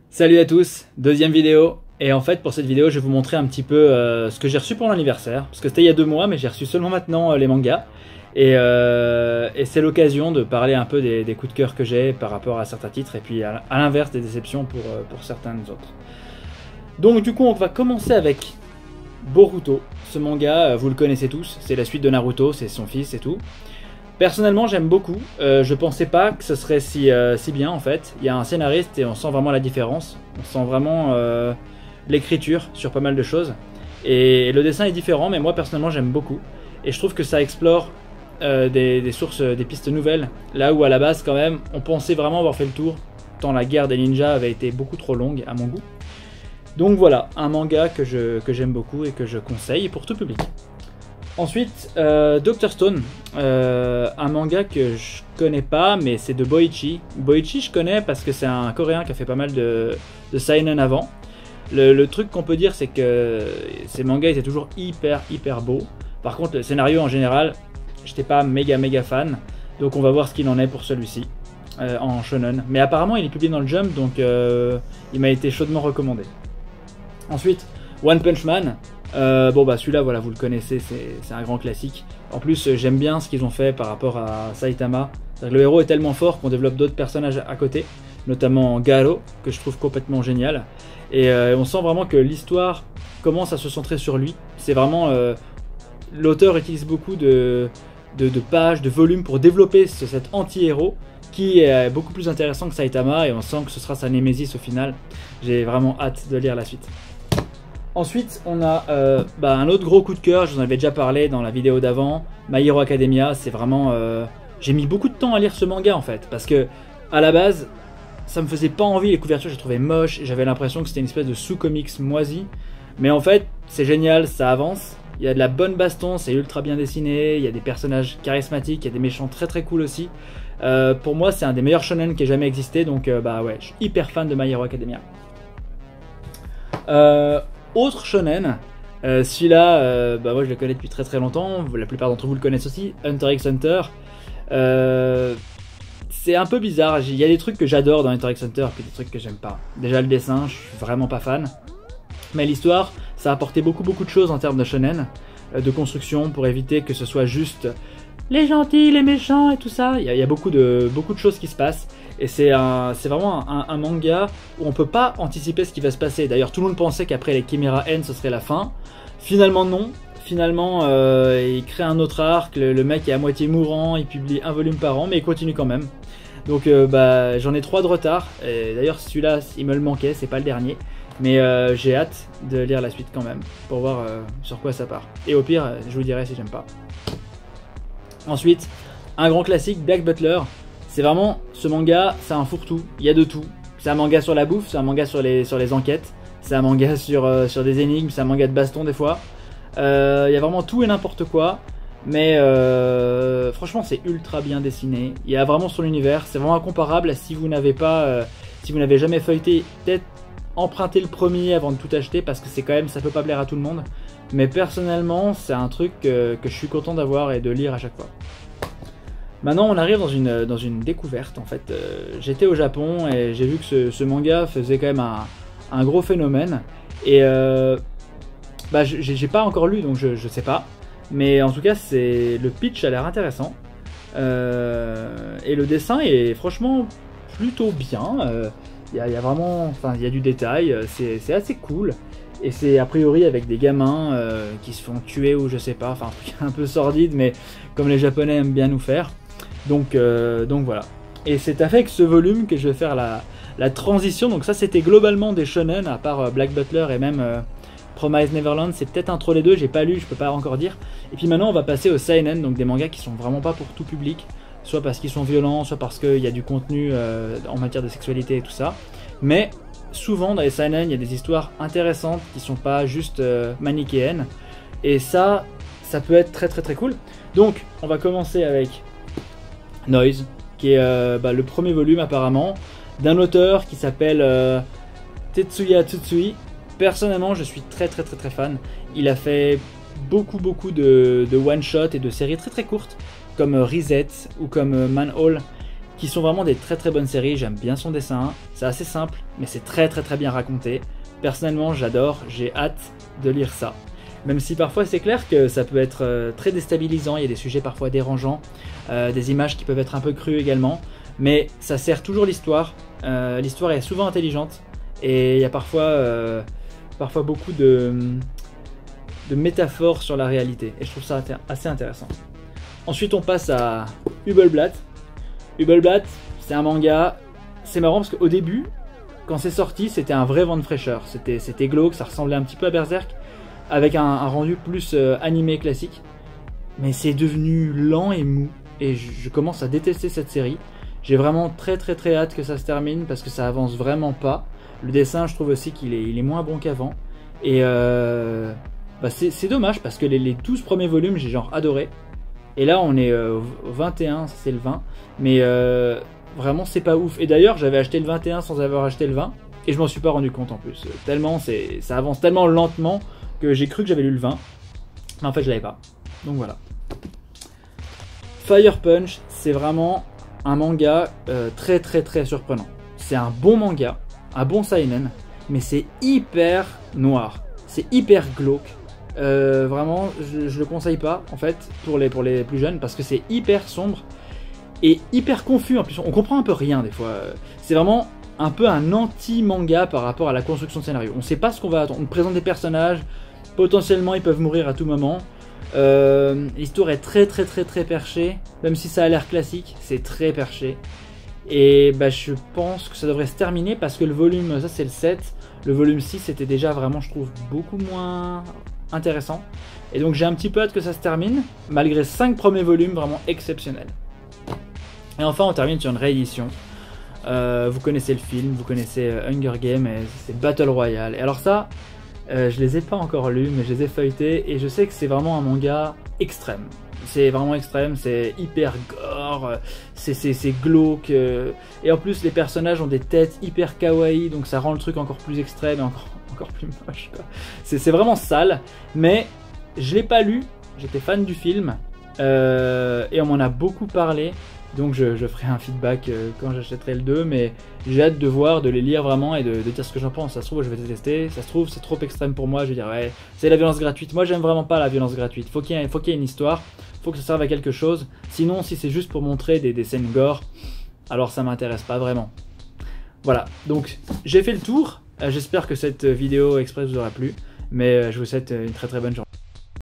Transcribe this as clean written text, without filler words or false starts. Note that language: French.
Salut à tous, deuxième vidéo. Et en fait pour cette vidéo je vais vous montrer un petit peu ce que j'ai reçu pour l'anniversaire. Parce que c'était il y a 2 mois mais j'ai reçu seulement maintenant les mangas. Et c'est l'occasion de parler un peu des coups de cœur que j'ai par rapport à certains titres. Et puis à l'inverse des déceptions pour certains autres. Donc du coup on va commencer avec Boruto. Ce manga vous le connaissez tous, c'est la suite de Naruto, c'est son fils et tout. Personnellement j'aime beaucoup, je pensais pas que ce serait si bien en fait. Il y a un scénariste et on sent vraiment la différence. On sent vraiment l'écriture sur pas mal de choses. Et le dessin est différent mais moi personnellement j'aime beaucoup. Et je trouve que ça explore des sources, des pistes nouvelles. Là où à la base quand même on pensait vraiment avoir fait le tour. Tant la guerre des ninjas avait été beaucoup trop longue à mon goût. Donc voilà, un manga que j'aime beaucoup et que je conseille pour tout public. Ensuite, Dr Stone, un manga que je connais pas, mais c'est de Boichi. Boichi, je connais parce que c'est un coréen qui a fait pas mal de seinen avant. Le truc qu'on peut dire, c'est que ces mangas étaient toujours hyper beaux. Par contre, le scénario en général, j'étais pas méga fan. Donc on va voir ce qu'il en est pour celui-ci, en shonen. Mais apparemment, il est publié dans le Jump, donc il m'a été chaudement recommandé. Ensuite, One Punch Man. Bon bah celui-là voilà, vous le connaissez, c'est un grand classique. En plus j'aime bien ce qu'ils ont fait par rapport à Saitama. Le héros est tellement fort qu'on développe d'autres personnages à côté, notamment Garo que je trouve complètement génial. Et on sent vraiment que l'histoire commence à se centrer sur lui. C'est vraiment l'auteur utilise beaucoup de pages, de volumes pour développer cet anti-héros qui est beaucoup plus intéressant que Saitama et on sent que ce sera sa némésis au final. J'ai vraiment hâte de lire la suite. Ensuite, on a un autre gros coup de cœur, je vous en avais déjà parlé dans la vidéo d'avant, My Hero Academia. C'est vraiment... j'ai mis beaucoup de temps à lire ce manga en fait, parce que à la base, ça me faisait pas envie, les couvertures je trouvais moches, j'avais l'impression que c'était une espèce de sous-comics moisi. Mais en fait, c'est génial, ça avance, il y a de la bonne baston, c'est ultra bien dessiné, il y a des personnages charismatiques, il y a des méchants très cool aussi. Pour moi, c'est un des meilleurs shonen qui ait jamais existé, donc bah ouais, je suis hyper fan de My Hero Academia. Autre shonen, celui-là, moi je le connais depuis très longtemps, la plupart d'entre vous le connaissent aussi, Hunter x Hunter. C'est un peu bizarre, il y a des trucs que j'adore dans Hunter x Hunter, puis des trucs que j'aime pas. Déjà le dessin, je suis vraiment pas fan. Mais l'histoire, ça a apporté beaucoup de choses en termes de shonen, de construction, pour éviter que ce soit juste les gentils, les méchants et tout ça. Il y a beaucoup de choses qui se passent. Et c'est vraiment un manga où on peut pas anticiper ce qui va se passer. D'ailleurs, tout le monde pensait qu'après les Chimera N, ce serait la fin. Finalement, non. Finalement, il crée un autre arc. Le mec est à moitié mourant. Il publie un volume par an, mais il continue quand même. Donc, j'en ai 3 de retard. D'ailleurs, celui-là, il me le manquait. C'est pas le dernier. Mais j'ai hâte de lire la suite quand même. Pour voir sur quoi ça part. Et au pire, je vous dirai si j'aime pas. Ensuite, un grand classique, Black Butler. C'est vraiment, ce manga, c'est un fourre-tout, il y a de tout. C'est un manga sur la bouffe, c'est un manga sur les enquêtes, c'est un manga sur des énigmes, c'est un manga de baston des fois. Il y a vraiment tout et n'importe quoi, mais franchement c'est ultra bien dessiné. Il y a vraiment son univers, c'est vraiment incomparable. Si vous n'avez jamais feuilleté, peut-être empruntez le premier avant de tout acheter parce que c'est quand même, ça peut pas plaire à tout le monde. Mais personnellement, c'est un truc que je suis content d'avoir et de lire à chaque fois. Maintenant on arrive dans une découverte en fait. J'étais au Japon et j'ai vu que ce manga faisait quand même un gros phénomène. Et j'ai pas encore lu donc je sais pas. Mais en tout cas le pitch a l'air intéressant. Et le dessin est franchement plutôt bien. Il y a vraiment, il y a du détail, c'est assez cool. Et c'est a priori avec des gamins qui se font tuer ou je sais pas, enfin un truc un peu sordide mais comme les Japonais aiment bien nous faire. Donc voilà. Et c'est avec ce volume que je vais faire la transition. Donc ça c'était globalement des shonen à part Black Butler et même Promise Neverland. C'est peut-être entre les deux, j'ai pas lu, je peux pas encore dire. Et puis maintenant on va passer au seinen, donc des mangas qui sont vraiment pas pour tout public. Soit parce qu'ils sont violents, soit parce qu'il y a du contenu en matière de sexualité et tout ça. Mais souvent dans les seinen il y a des histoires intéressantes qui sont pas juste manichéennes. Et ça peut être très cool. Donc on va commencer avec Noise, qui est le premier volume apparemment, d'un auteur qui s'appelle Tetsuya Tsutsui. Personnellement je suis très fan. Il a fait beaucoup de one-shot et de séries très courtes, comme Reset ou comme Manhole. qui sont vraiment des très bonnes séries. J'aime bien son dessin, c'est assez simple, mais c'est très bien raconté. Personnellement, j'adore, j'ai hâte de lire ça. Même si parfois c'est clair que ça peut être très déstabilisant, il y a des sujets parfois dérangeants, des images qui peuvent être un peu crues également, mais ça sert toujours l'histoire. L'histoire est souvent intelligente et il y a parfois beaucoup de métaphores sur la réalité et je trouve ça assez intéressant. Ensuite on passe à Hubelblatt. Hubelblatt, c'est un manga, c'est marrant parce qu'au début, quand c'est sorti, c'était un vrai vent de fraîcheur, c'était glauque, ça ressemblait un petit peu à Berserk, avec un rendu plus animé classique, mais c'est devenu lent et mou, et je commence à détester cette série. J'ai vraiment très hâte que ça se termine, parce que ça avance vraiment pas. Le dessin, je trouve aussi qu'il est moins bon qu'avant, et c'est dommage, parce que les 12 premiers volumes, j'ai genre adoré, et là on est au 21, c'est le 20, mais vraiment c'est pas ouf. Et d'ailleurs j'avais acheté le 21 sans avoir acheté le 20, et je m'en suis pas rendu compte en plus, tellement ça avance tellement lentement, que j'ai cru que j'avais lu le 20, mais en fait je l'avais pas. Donc voilà. Fire Punch, c'est vraiment un manga très surprenant. C'est un bon manga, un bon seinen, mais c'est hyper noir, c'est hyper glauque. Vraiment, je le conseille pas en fait pour les plus jeunes, parce que c'est hyper sombre et hyper confus en plus. On comprend un peu rien des fois. C'est vraiment un peu un anti-manga par rapport à la construction de scénario. On sait pas ce qu'on va attendre. On présente des personnages. Potentiellement ils peuvent mourir à tout moment. L'histoire est très perchée. Même si ça a l'air classique, c'est très perché. Et je pense que ça devrait se terminer, parce que le volume, ça c'est le 7. Le volume 6 c'était déjà vraiment, je trouve, beaucoup moins intéressant. Et donc j'ai un petit peu hâte que ça se termine, malgré 5 premiers volumes vraiment exceptionnels. Et enfin on termine sur une réédition. Vous connaissez le film, vous connaissez Hunger Games, c'est Battle Royale. Et alors ça, je les ai pas encore lus, mais je les ai feuilletés, et je sais que c'est vraiment un manga extrême. C'est vraiment extrême, c'est hyper gore, c'est glauque, et en plus les personnages ont des têtes hyper kawaii, donc ça rend le truc encore plus extrême et encore plus moche. C'est vraiment sale, mais je l'ai pas lu, j'étais fan du film, et on m'en a beaucoup parlé. Donc je ferai un feedback quand j'achèterai le 2, mais j'ai hâte de voir, de les lire vraiment et de dire ce que j'en pense. Ça se trouve je vais détester, ça se trouve c'est trop extrême pour moi, je vais dire ouais, c'est la violence gratuite. Moi j'aime vraiment pas la violence gratuite, faut qu'il y ait une histoire, faut que ça serve à quelque chose. Sinon si c'est juste pour montrer des scènes gore, alors ça m'intéresse pas vraiment. Voilà, donc j'ai fait le tour, j'espère que cette vidéo express vous aura plu, mais je vous souhaite une très bonne journée.